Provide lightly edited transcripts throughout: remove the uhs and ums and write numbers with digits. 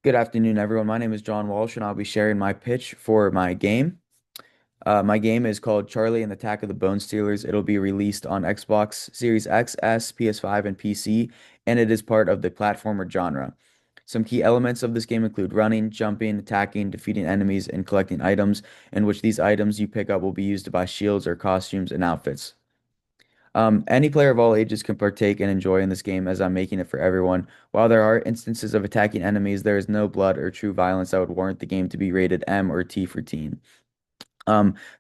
Good afternoon, everyone. My name is John Walsh, and I'll be sharing my pitch for my game. My game is called Charlie and the Attack of the Bone Stealers. It'll be released on Xbox Series X, S, PS5, and PC, and it is part of the platformer genre. Some key elements of this game include running, jumping, attacking, defeating enemies, and collecting items, in which these items you pick up will be used to buy shields or costumes and outfits. Any player of all ages can partake and enjoy in this game as I'm making it for everyone. While there are instances of attacking enemies, there is no blood or true violence that would warrant the game to be rated M or T for teen.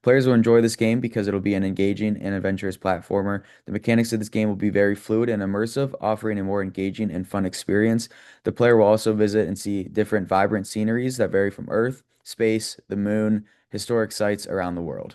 Players will enjoy this game because it'll be an engaging and adventurous platformer. The mechanics of this game will be very fluid and immersive, offering a more engaging and fun experience. The player will also visit and see different vibrant sceneries that vary from Earth, space, the moon, historic sites around the world.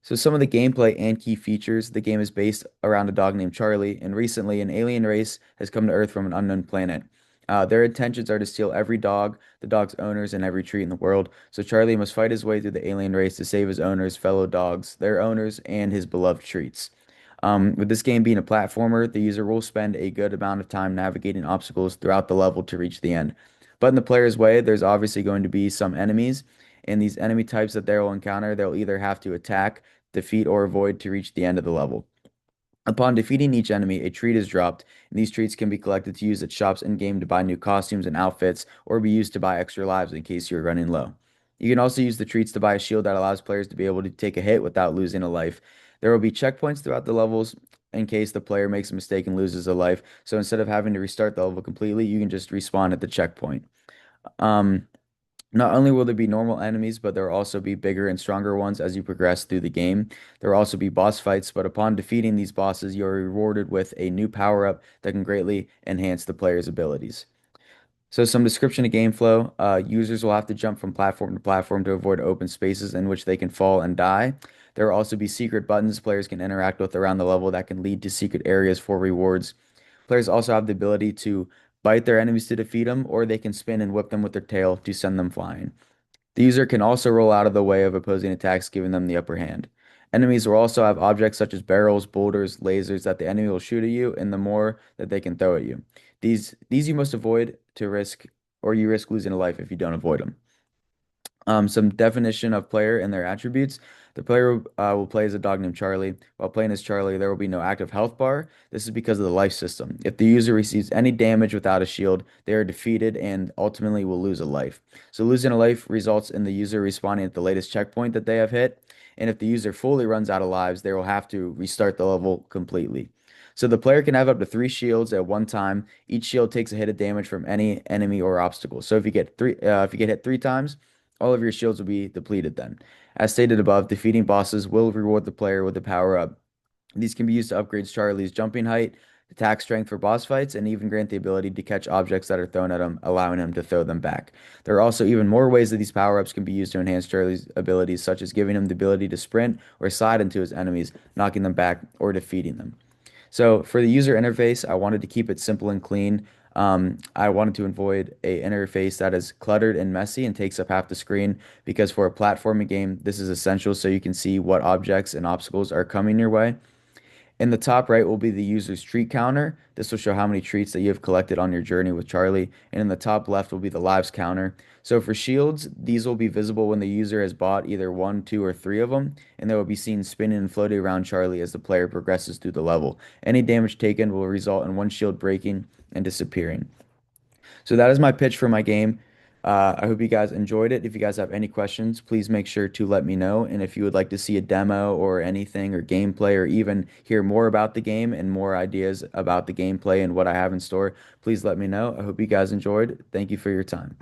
So some of the gameplay and key features, the game is based around a dog named Charlie, and recently an alien race has come to Earth from an unknown planet. Their intentions are to steal every dog, the dog's owners, and every tree in the world. So Charlie must fight his way through the alien race to save his owners, fellow dogs, their owners, and his beloved treats. With this game being a platformer, the user will spend a good amount of time navigating obstacles throughout the level to reach the end. But in the player's way, there's obviously going to be some enemies, and these enemy types that they will encounter, they'll either have to attack, defeat, or avoid to reach the end of the level. Upon defeating each enemy, a treat is dropped, and these treats can be collected to use at shops in-game to buy new costumes and outfits, or be used to buy extra lives in case you're running low. You can also use the treats to buy a shield that allows players to be able to take a hit without losing a life. There will be checkpoints throughout the levels in case the player makes a mistake and loses a life. So instead of having to restart the level completely, you can just respawn at the checkpoint. Um, Not only will there be normal enemies, but there will also be bigger and stronger ones as you progress through the game. There will also be boss fights, but upon defeating these bosses, you are rewarded with a new power-up that can greatly enhance the player's abilities. So some description of game flow. Users will have to jump from platform to platform to avoid open spaces in which they can fall and die. There will also be secret buttons players can interact with around the level that can lead to secret areas for rewards. Players also have the ability to bite their enemies to defeat them, or they can spin and whip them with their tail to send them flying. The user can also roll out of the way of opposing attacks, giving them the upper hand. Enemies will also have objects such as barrels, boulders, lasers that the enemy will shoot at you, and the more that they can throw at you. These you must avoid to risk, or you risk losing a life if you don't avoid them. Some definition of player and their attributes. The player will play as a dog named Charlie. While playing as Charlie, there will be no active health bar. This is because of the life system. If the user receives any damage without a shield, they are defeated and ultimately will lose a life. So losing a life results in the user respawning at the latest checkpoint that they have hit. And if the user fully runs out of lives, they will have to restart the level completely. So the player can have up to three shields at one time. Each shield takes a hit of damage from any enemy or obstacle. So if you get hit three times, all of your shields will be depleted then. As stated above, defeating bosses will reward the player with a power up. These can be used to upgrade Charlie's jumping height, attack strength for boss fights, and even grant the ability to catch objects that are thrown at him, allowing him to throw them back. There are also even more ways that these power-ups can be used to enhance Charlie's abilities, such as giving him the ability to sprint or slide into his enemies, knocking them back, or defeating them. So for the user interface, I wanted to keep it simple and clean. I wanted to avoid a interface that is cluttered and messy and takes up half the screen because for a platforming game, this is essential so you can see what objects and obstacles are coming your way. In the top right will be the user's treat counter. This will show how many treats that you have collected on your journey with Charlie. And in the top left will be the lives counter. So for shields, these will be visible when the user has bought either one, two, or three of them, and they will be seen spinning and floating around Charlie as the player progresses through the level. Any damage taken will result in one shield breaking and disappearing. So that is my pitch for my game. I hope you guys enjoyed it. If you guys have any questions, please make sure to let me know. And if you would like to see a demo or anything or gameplay or even hear more about the game and more ideas about the gameplay and what I have in store, please let me know. I hope you guys enjoyed. Thank you for your time.